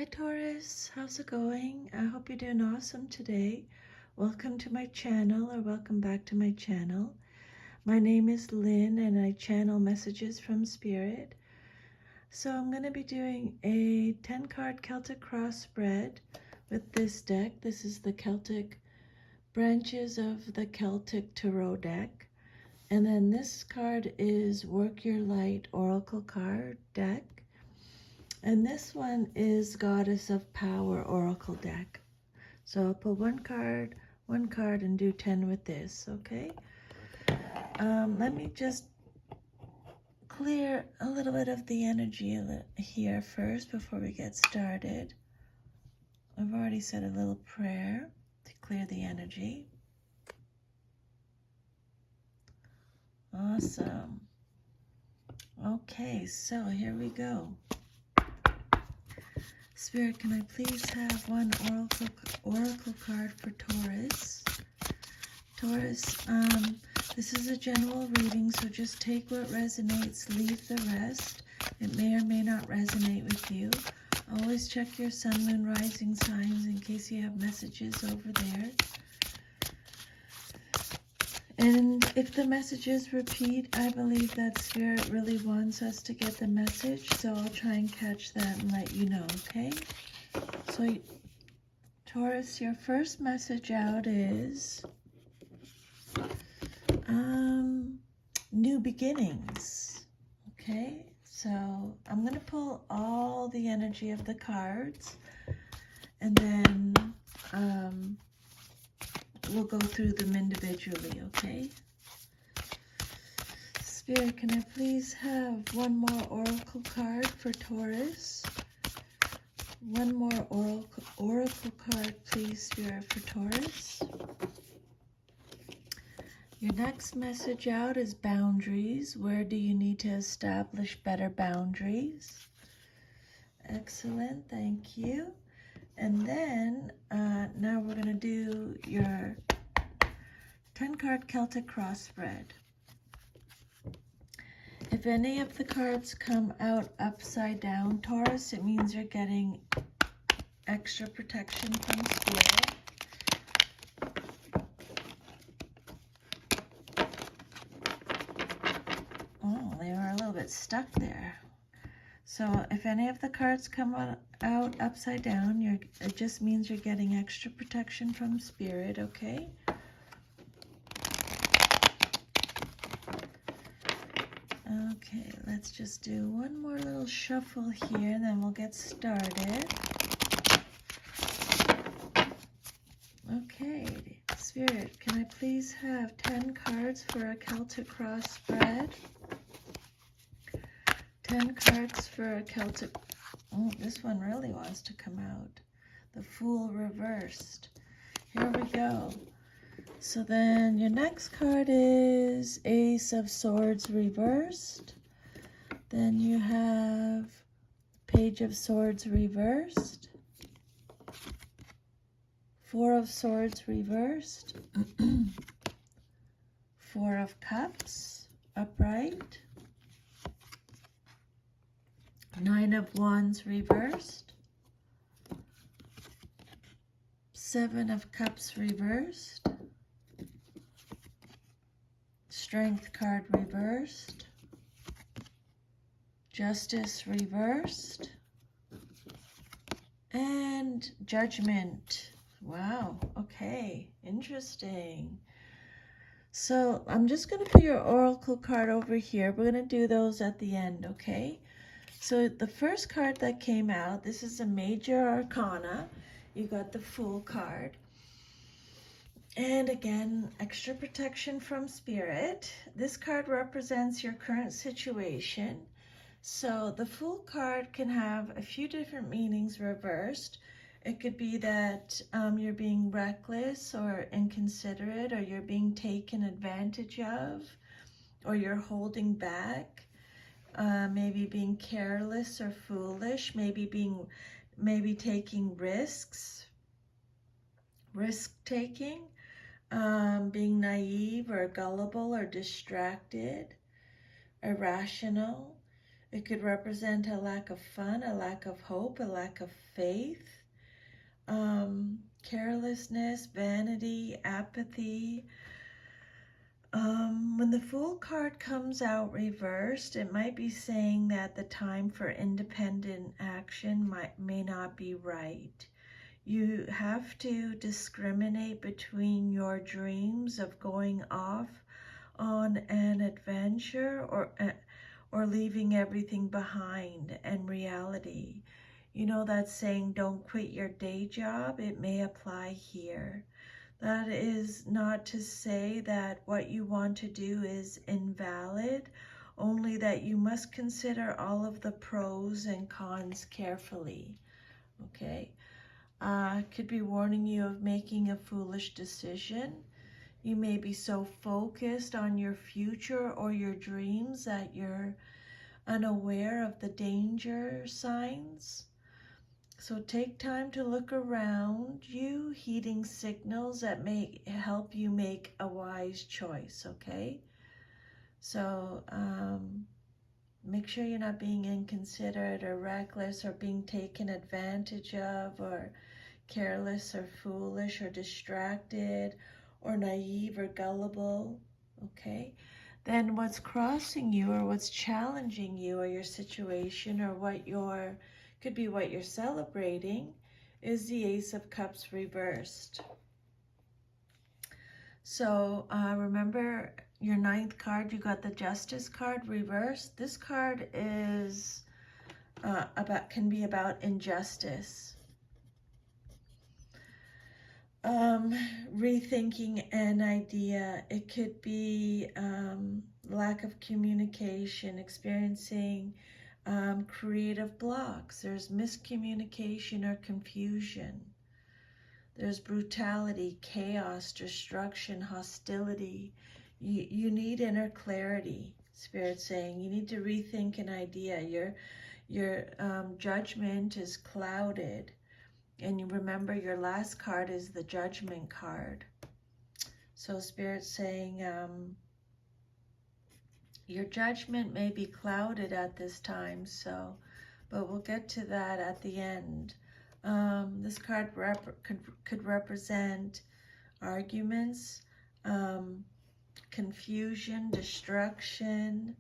Hi Taurus, how's it going? I hope you're doing awesome today. Welcome to my channel, or welcome back to my channel. My name is Lynn and I channel messages from Spirit. So I'm going to be doing a 10 card Celtic cross spread with this deck. This is the Celtic branches of the Celtic Tarot deck. And then this card is Work Your Light Oracle card deck. And this one is Goddess of Power Oracle deck. So I'll pull one card, and do 10 with this, okay? Let me just clear a little bit of the energy here first before we get started. I've already said a little prayer to clear the energy. Awesome. Okay, so here we go. Spirit, can I please have one oracle card for Taurus? Taurus, this is a general reading, so just take what resonates, leave the rest. It may or may not resonate with you. Always check your sun, moon, rising signs in case you have messages over there. And if the messages repeat, I believe that Spirit really wants us to get the message, so I'll try and catch that and let you know, okay? So, Taurus, your first message out is new beginnings, okay? So, I'm going to pull all the energy of the cards, and then we'll go through them individually, okay? Spirit, can I please have one more oracle card for Taurus? One more oracle card, please, Spirit, for Taurus. Your next message out is boundaries. Where do you need to establish better boundaries? Excellent, thank you. And then, now we're going to do your 10-card Celtic cross spread. If any of the cards come out upside down, Taurus, it means you're getting extra protection from Spirit. Oh, they were a little bit stuck there. So if any of the cards come out upside down, it just means you're getting extra protection from Spirit, okay? Okay, let's just do one more little shuffle here, and then we'll get started. Okay, Spirit, can I please have 10 cards for a Celtic cross spread? 10 cards for a Celtic... Oh, this one really wants to come out. The Fool reversed. Here we go. So then your next card is Ace of Swords reversed. Then you have Page of Swords reversed. Four of Swords reversed. Four of Cups upright. Nine of Wands reversed. Seven of Cups reversed. Strength card reversed. Justice reversed. And Judgment. Wow, okay, interesting. So I'm just going to put your oracle card over here. We're going to do those at the end, okay? So the first card that came out, this is a major arcana. You got the Fool card. And again, extra protection from Spirit. This card represents your current situation. So the Fool card can have a few different meanings reversed. It could be that you're being reckless or inconsiderate, or you're being taken advantage of, or you're holding back. Maybe being careless or foolish, maybe taking risk-taking, being naive or gullible or distracted, irrational. It could represent a lack of fun, a lack of hope, a lack of faith, carelessness, vanity, apathy. When the Fool card comes out reversed, it might be saying that the time for independent action may not be right. You have to discriminate between your dreams of going off on an adventure or leaving everything behind and reality. You know that saying, don't quit your day job? It may apply here. That is not to say that what you want to do is invalid, only that you must consider all of the pros and cons carefully, okay? Could be warning you of making a foolish decision. You may be so focused on your future or your dreams that you're unaware of the danger signs. So take time to look around you, heeding signals that may help you make a wise choice, okay? So make sure you're not being inconsiderate or reckless or being taken advantage of or careless or foolish or distracted or naive or gullible, okay? Then what's crossing you or what's challenging you or your situation or could be what you're celebrating is the Ace of Cups reversed. So remember your 9th card, you got the Justice card reversed. This card is can be about injustice. Rethinking an idea. It could be lack of communication, experiencing creative blocks. There's miscommunication or confusion. There's brutality, chaos, destruction, hostility. You need inner clarity, Spirit's saying. You need to rethink an idea. Your judgment is clouded. And you remember your last card is the Judgment card. So Spirit's saying your judgment may be clouded at this time, but we'll get to that at the end. This card could represent arguments, confusion, destruction.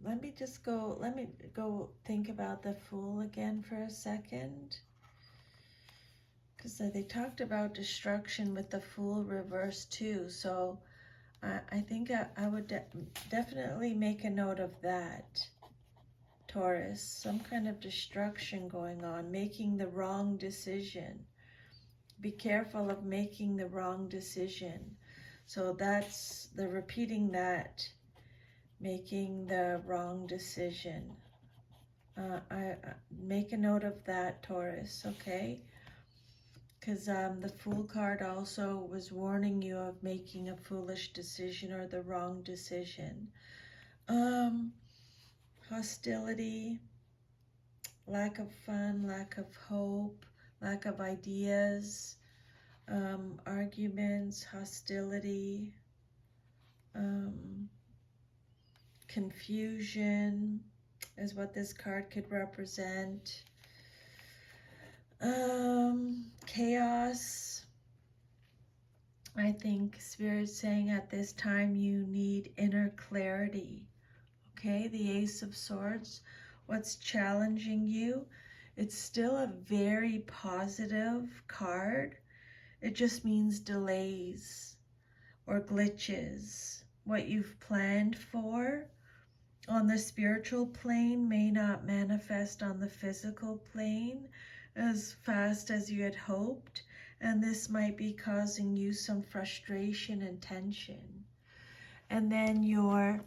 Let me go think about the Fool again for a second. Because they talked about destruction with the Fool reversed too. So I think I would definitely make a note of that, Taurus. Some kind of destruction going on, making the wrong decision. Be careful of making the wrong decision. So they're repeating that, making the wrong decision. I make a note of that, Taurus, okay? Because the Fool card also was warning you of making a foolish decision or the wrong decision. Hostility, lack of fun, lack of hope, lack of ideas, arguments, hostility, confusion is what this card could represent. Chaos. I think Spirit's saying at this time you need inner clarity. Okay, the Ace of Swords. What's challenging you? It's still a very positive card. It just means delays or glitches. What you've planned for on the spiritual plane may not manifest on the physical plane as fast as you had hoped, and this might be causing you some frustration and tension. And then your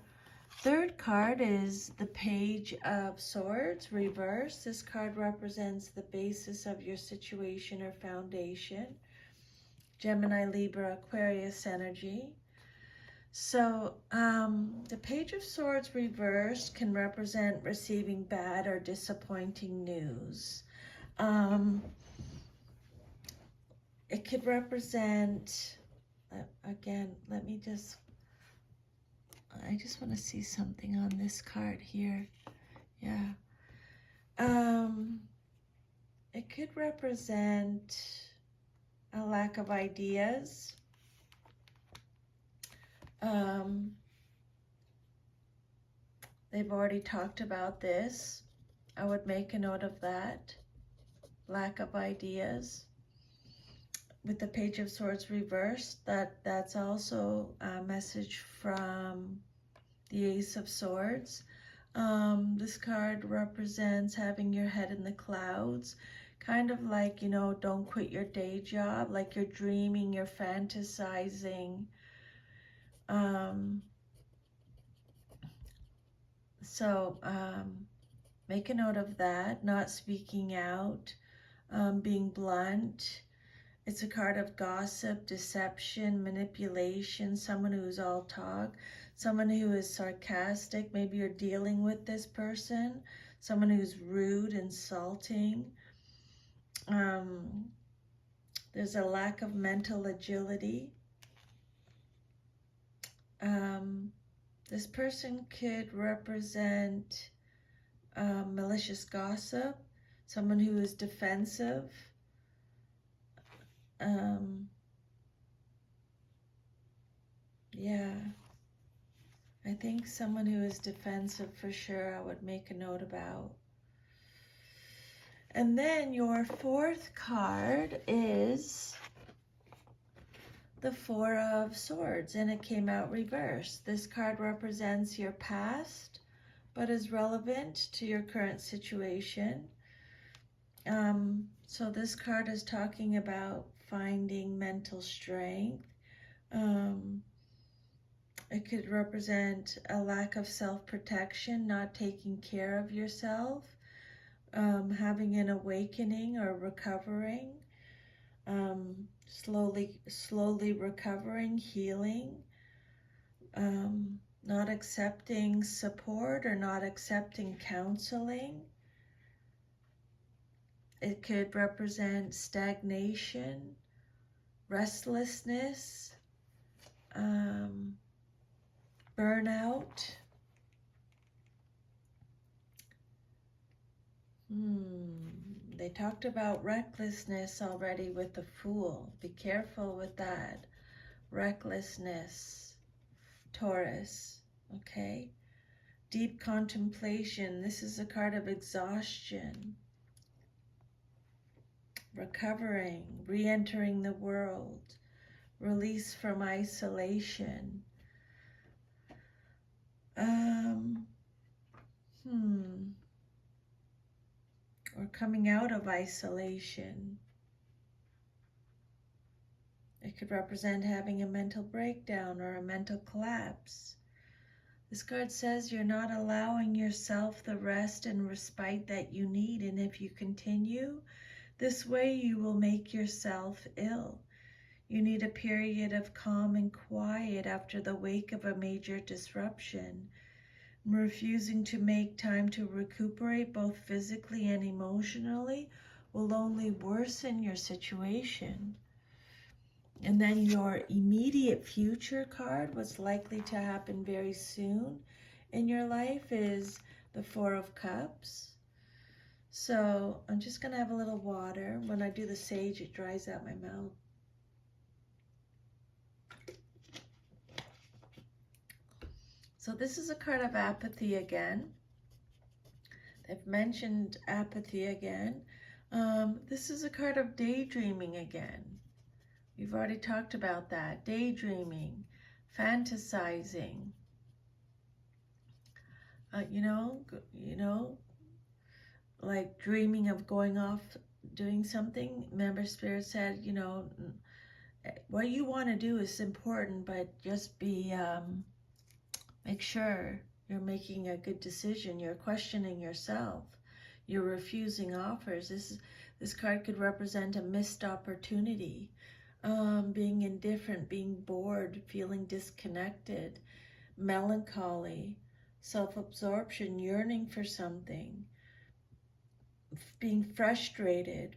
3rd card is the Page of Swords reversed. This card represents the basis of your situation or foundation. Gemini, Libra, Aquarius energy. So the Page of Swords reversed can represent receiving bad or disappointing news. It could represent, again, let me just I just want to see something on this card here. Yeah. It could represent a lack of ideas. They've already talked about this. I would make a note of that. Lack of ideas. With the Page of Swords reversed, that's also a message from the Ace of Swords. This card represents having your head in the clouds, kind of like, you know, don't quit your day job, like you're dreaming, you're fantasizing. Make a note of that, not speaking out, being blunt. It's a card of gossip, deception, manipulation, someone who's all talk, someone who is sarcastic. Maybe you're dealing with this person, someone who's rude, insulting. There's a lack of mental agility. This person could represent malicious gossip, someone who is defensive. Yeah, I think someone who is defensive for sure I would make a note about. And then your fourth card is the Four of Swords, and it came out reversed. This card represents your past, but is relevant to your current situation. So this card is talking about finding mental strength. It could represent a lack of self-protection, not taking care of yourself, having an awakening or recovering, slowly recovering, healing, not accepting support or not accepting counseling. It could represent stagnation, restlessness, burnout. They talked about recklessness already with the Fool. Be careful with that. Recklessness, Taurus, okay? Deep contemplation. This is a card of exhaustion. Recovering, re-entering the world. Release from isolation. Or coming out of isolation. It could represent having a mental breakdown or a mental collapse. This card says you're not allowing yourself the rest and respite that you need, and if you continue this way, you will make yourself ill. You need a period of calm and quiet after the wake of a major disruption. Refusing to make time to recuperate both physically and emotionally will only worsen your situation. And then your immediate future card, what's likely to happen very soon in your life, is the Four of Cups. So I'm just going to have a little water. When I do the sage, it dries out my mouth. So this is a card of apathy again. They've mentioned apathy again. This is a card of daydreaming again. We've already talked about that. Daydreaming, fantasizing. You know, like dreaming of going off doing something. Remember, Spirit said, you know, what you want to do is important, but just make sure you're making a good decision. You're questioning yourself. You're refusing offers. This card could represent a missed opportunity. Being indifferent, being bored, feeling disconnected, melancholy, self-absorption, yearning for something, being frustrated,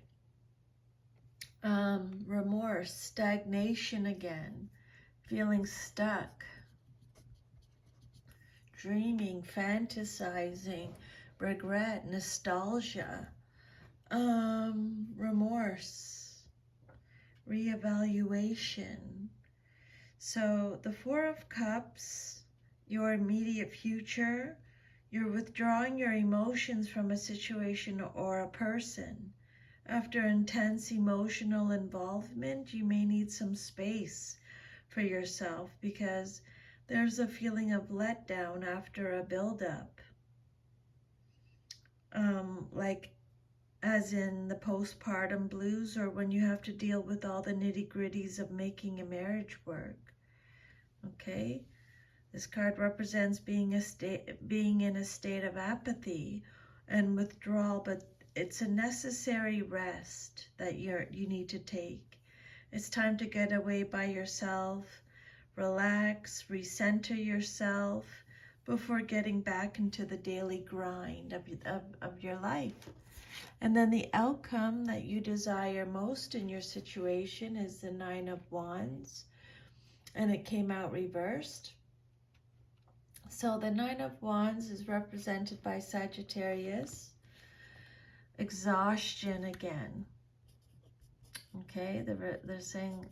remorse, stagnation again, feeling stuck. dreaming, fantasizing, regret, nostalgia, remorse, reevaluation. So the Four of Cups, your immediate future, you're withdrawing your emotions from a situation or a person. After intense emotional involvement, you may need some space for yourself because there's a feeling of letdown after a buildup. Like as in the postpartum blues, or when you have to deal with all the nitty-gritties of making a marriage work. Okay? This card represents being in a state of apathy and withdrawal, but it's a necessary rest that you need to take. It's time to get away by yourself, relax, recenter yourself before getting back into the daily grind of your life. And then the outcome that you desire most in your situation is the Nine of Wands, and it came out reversed. So the Nine of Wands is represented by Sagittarius. Exhaustion again. Okay, they're saying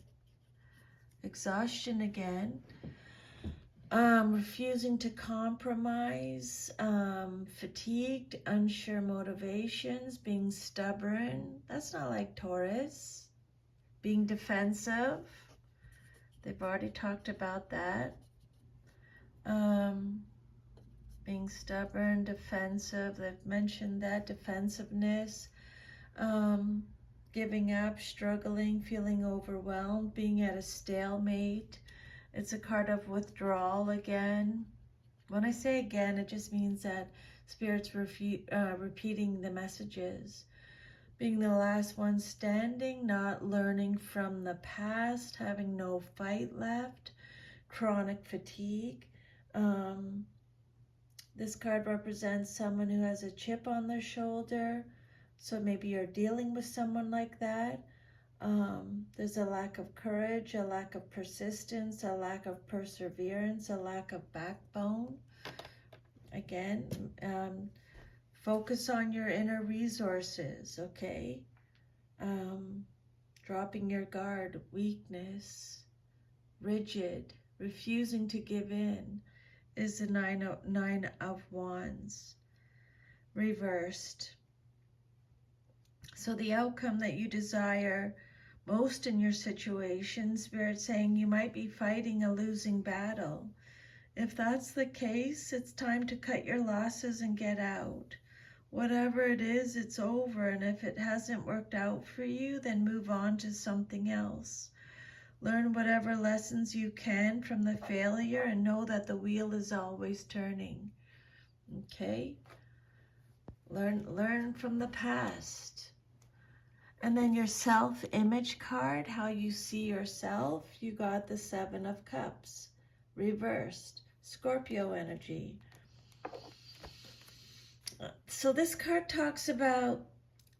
exhaustion again. Refusing to compromise, fatigued, unsure motivations, being stubborn. That's not like Taurus. Being defensive. They've already talked about that. Being stubborn, defensive. They've mentioned that. Defensiveness. Giving up, struggling, feeling overwhelmed, being at a stalemate. It's a card of withdrawal again. When I say again, it just means that Spirit's repeating the messages. Being the last one standing, not learning from the past, having no fight left, chronic fatigue. This card represents someone who has a chip on their shoulder. So maybe you're dealing with someone like that. There's a lack of courage, a lack of persistence, a lack of perseverance, a lack of backbone. Again, focus on your inner resources, okay? Dropping your guard, weakness, rigid, refusing to give in is the Nine of Wands, reversed. So the outcome that you desire most in your situation, Spirit's saying you might be fighting a losing battle. If that's the case, it's time to cut your losses and get out. Whatever it is, it's over, and if it hasn't worked out for you, then move on to something else. Learn whatever lessons you can from the failure and know that the wheel is always turning. Okay? Learn from the past. And then your self-image card, how you see yourself, you got the Seven of Cups, reversed, Scorpio energy. So this card talks about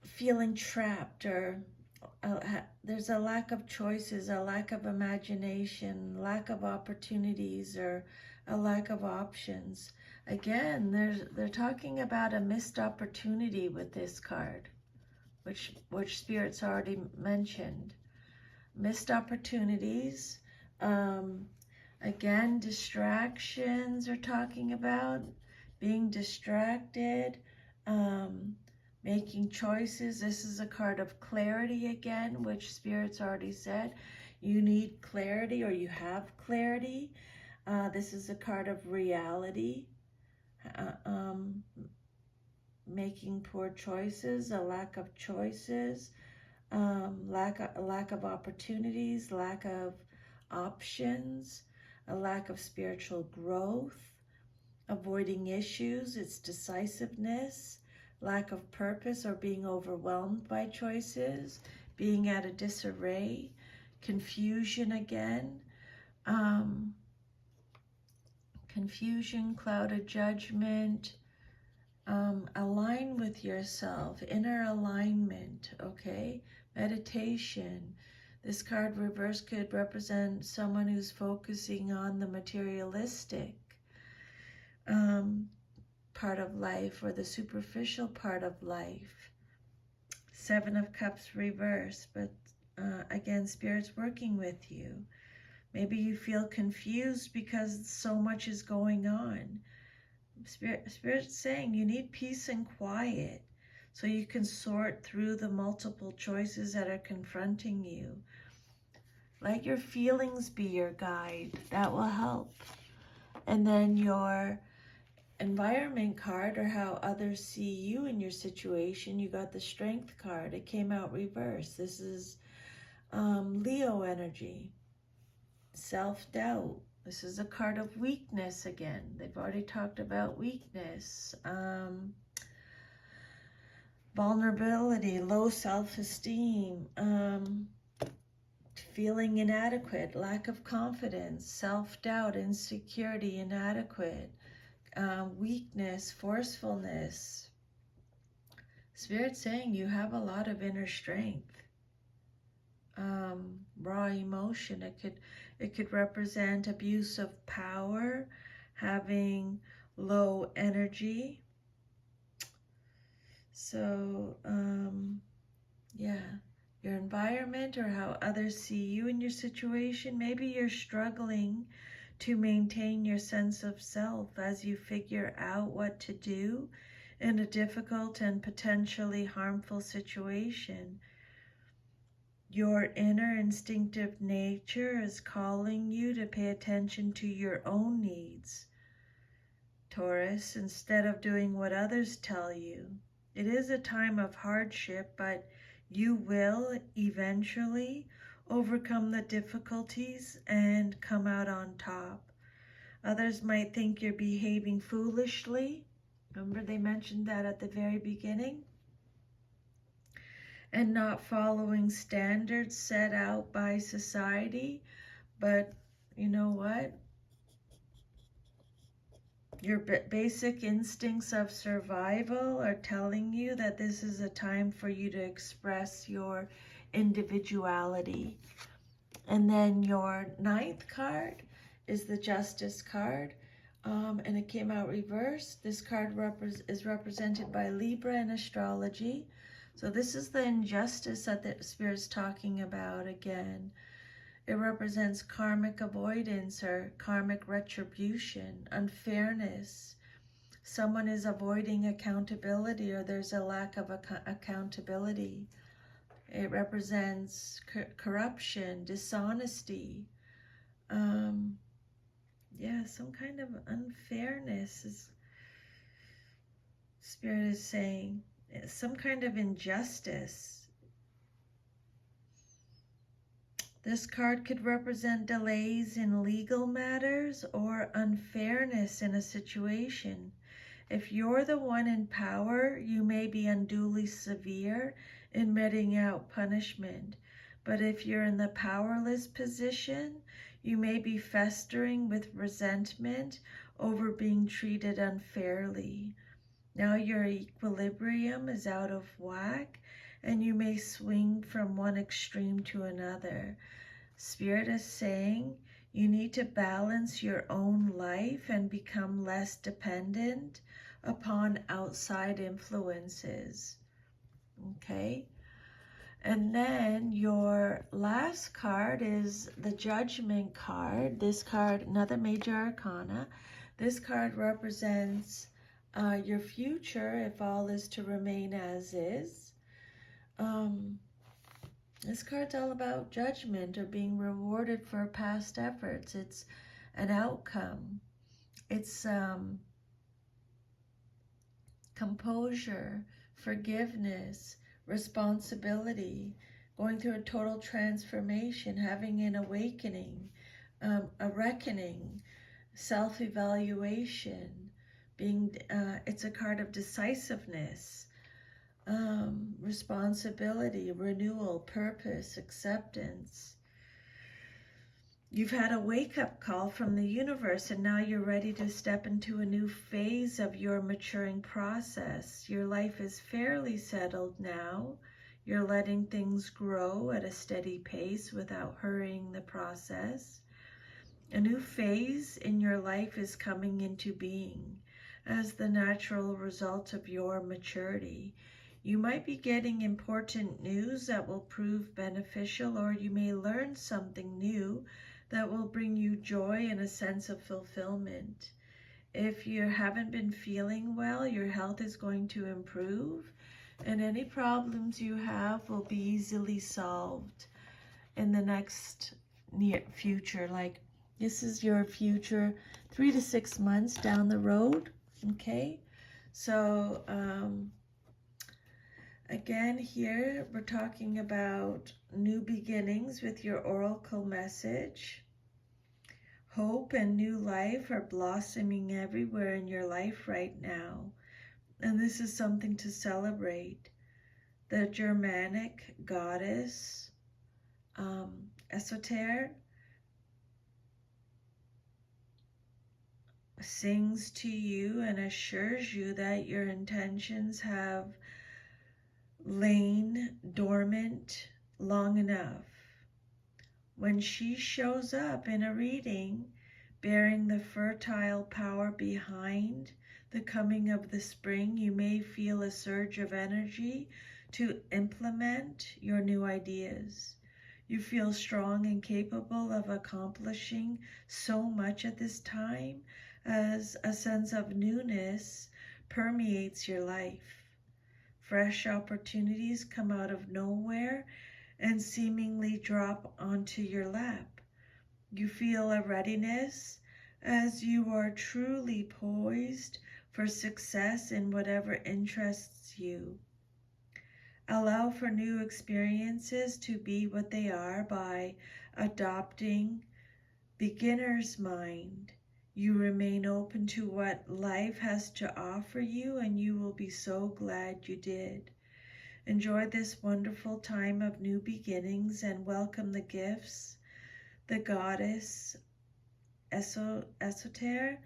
feeling trapped, or there's a lack of choices, a lack of imagination, lack of opportunities, or a lack of options. Again, they're talking about a missed opportunity with this card. Which Spirit's already mentioned. Missed opportunities. Again, distractions are talking about. Being distracted. Making choices. This is a card of clarity again, which Spirit's already said. You need clarity, or you have clarity. This is a card of reality. Making poor choices, a lack of choices, lack of opportunities, lack of options, a lack of spiritual growth, avoiding issues, it's decisiveness, lack of purpose or being overwhelmed by choices, being at a disarray, confusion again, confusion, clouded judgment. Align with yourself, inner alignment, okay? Meditation. This card reverse could represent someone who's focusing on the materialistic. part of life, or the superficial part of life. Seven of Cups reversed, but again, Spirit's working with you. Maybe you feel confused because so much is going on. Spirit's saying you need peace and quiet so you can sort through the multiple choices that are confronting you. Let your feelings be your guide. That will help. And then your environment card, or how others see you in your situation, you got the Strength card. It came out reversed. This is Leo energy. Self-doubt. This is a card of weakness again. They've already talked about weakness. Vulnerability, low self-esteem, feeling inadequate, lack of confidence, self-doubt, insecurity, inadequate, weakness, forcefulness. Spirit saying you have a lot of inner strength. Raw emotion. It could represent abuse of power, having low energy. So, yeah, your environment, or how others see you in your situation. Maybe you're struggling to maintain your sense of self as you figure out what to do in a difficult and potentially harmful situation. Your inner instinctive nature is calling you to pay attention to your own needs, Taurus, instead of doing what others tell you. It is a time of hardship, but you will eventually overcome the difficulties and come out on top. Others might think you're behaving foolishly. Remember, they mentioned that at the very beginning. And not following standards set out by society. But you know what? Your basic instincts of survival are telling you that this is a time for you to express your individuality. And then your 9th card is the Justice card. And it came out reversed. This card is represented by Libra in astrology. So this is the injustice that the Spirit's talking about again. It represents karmic avoidance or karmic retribution, unfairness. Someone is avoiding accountability, or there's a lack of accountability. It represents corruption, dishonesty. Yeah, some kind of unfairness, Spirit is saying. Some kind of injustice. This card could represent delays in legal matters or unfairness in a situation. If you're the one in power, you may be unduly severe in meting out punishment. But if you're in the powerless position, you may be festering with resentment over being treated unfairly. Now your equilibrium is out of whack, and you may swing from one extreme to another. Spirit is saying you need to balance your own life and become less dependent upon outside influences. Okay? And then your last card is the Judgment card. This card, another major arcana. This card represents your future, if all is to remain as is. This card's all about judgment, or being rewarded for past efforts. It's an outcome. It's composure, forgiveness, responsibility, going through a total transformation, having an awakening, a reckoning, self-evaluation. It's a card of decisiveness, responsibility, renewal, purpose, acceptance. You've had a wake-up call from the universe, and now you're ready to step into a new phase of your maturing process. Your life is fairly settled now. You're letting things grow at a steady pace without hurrying the process. A new phase in your life is coming into being as the natural result of your maturity. You might be getting important news that will prove beneficial, or you may learn something new that will bring you joy and a sense of fulfillment. If you haven't been feeling well, your health is going to improve, and any problems you have will be easily solved in the next near future. Like, this is your future 3 to 6 months down the road. Okay, so again, here we're talking about new beginnings with your oracle message. Hope and new life are blossoming everywhere in your life right now, and this is something to celebrate. The Germanic goddess Esoter sings to you and assures you that your intentions have lain dormant long enough. When she shows up in a reading, bearing the fertile power behind the coming of the spring, you may feel a surge of energy to implement your new ideas. You feel strong and capable of accomplishing so much at this time, as a sense of newness permeates your life. Fresh opportunities come out of nowhere and seemingly drop onto your lap. You feel a readiness as you are truly poised for success in whatever interests you. Allow for new experiences to be what they are by adopting beginner's mind. You remain open to what life has to offer you, and you will be so glad you did. Enjoy this wonderful time of new beginnings and welcome the gifts the goddess Esoter,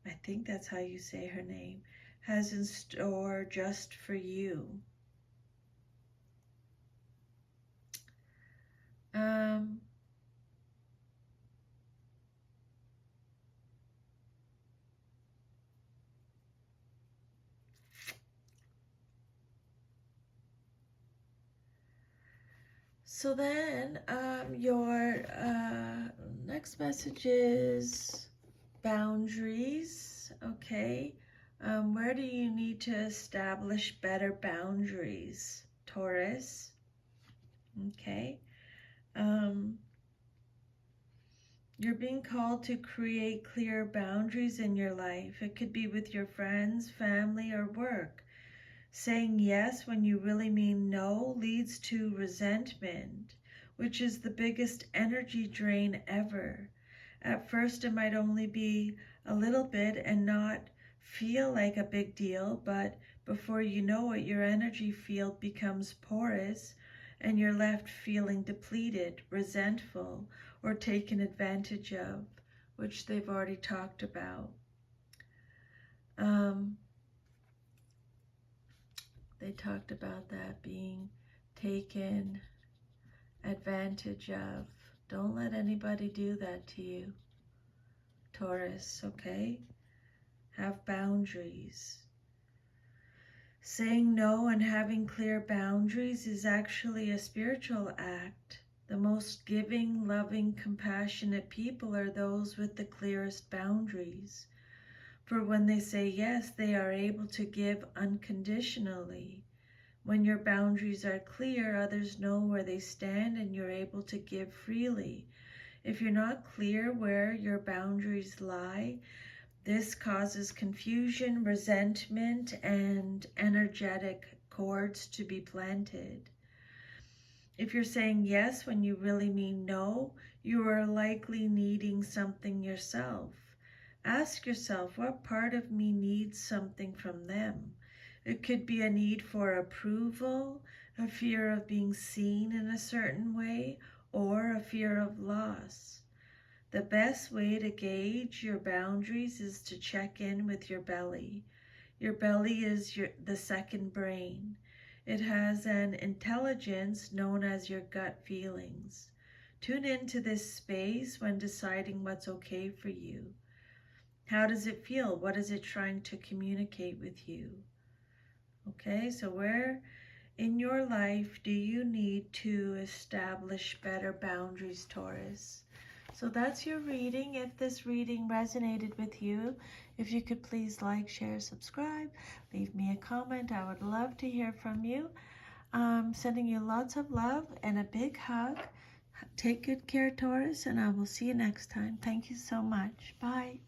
I think that's how you say her name, has in store just for you. So then your next message is boundaries. Okay, where do you need to establish better boundaries, Taurus? Okay, you're being called to create clear boundaries in your life. It could be with your friends, family, or work. Saying yes when you really mean no leads to resentment, which is the biggest energy drain ever. At first, it might only be a little bit and not feel like a big deal, but before you know it, your energy field becomes porous and you're left feeling depleted, resentful, or taken advantage of, which they've already talked about. They talked about that being taken advantage of. Don't let anybody do that to you, Taurus, okay? Have boundaries. Saying no and having clear boundaries is actually a spiritual act. The most giving, loving, compassionate people are those with the clearest boundaries. For when they say yes, they are able to give unconditionally. When your boundaries are clear, others know where they stand and you're able to give freely. If you're not clear where your boundaries lie, this causes confusion, resentment, and energetic cords to be planted. If you're saying yes when you really mean no, you are likely needing something yourself. Ask yourself, what part of me needs something from them? It could be a need for approval, a fear of being seen in a certain way, or a fear of loss. The best way to gauge your boundaries is to check in with your belly. Your belly is the second brain. It has an intelligence known as your gut feelings. Tune into this space when deciding what's okay for you. How does it feel? What is it trying to communicate with you? Okay, so where in your life do you need to establish better boundaries, Taurus? So that's your reading. If this reading resonated with you, if you could please like, share, subscribe, leave me a comment. I would love to hear from you. Sending you lots of love and a big hug. Take good care, Taurus, and I will see you next time. Thank you so much. Bye.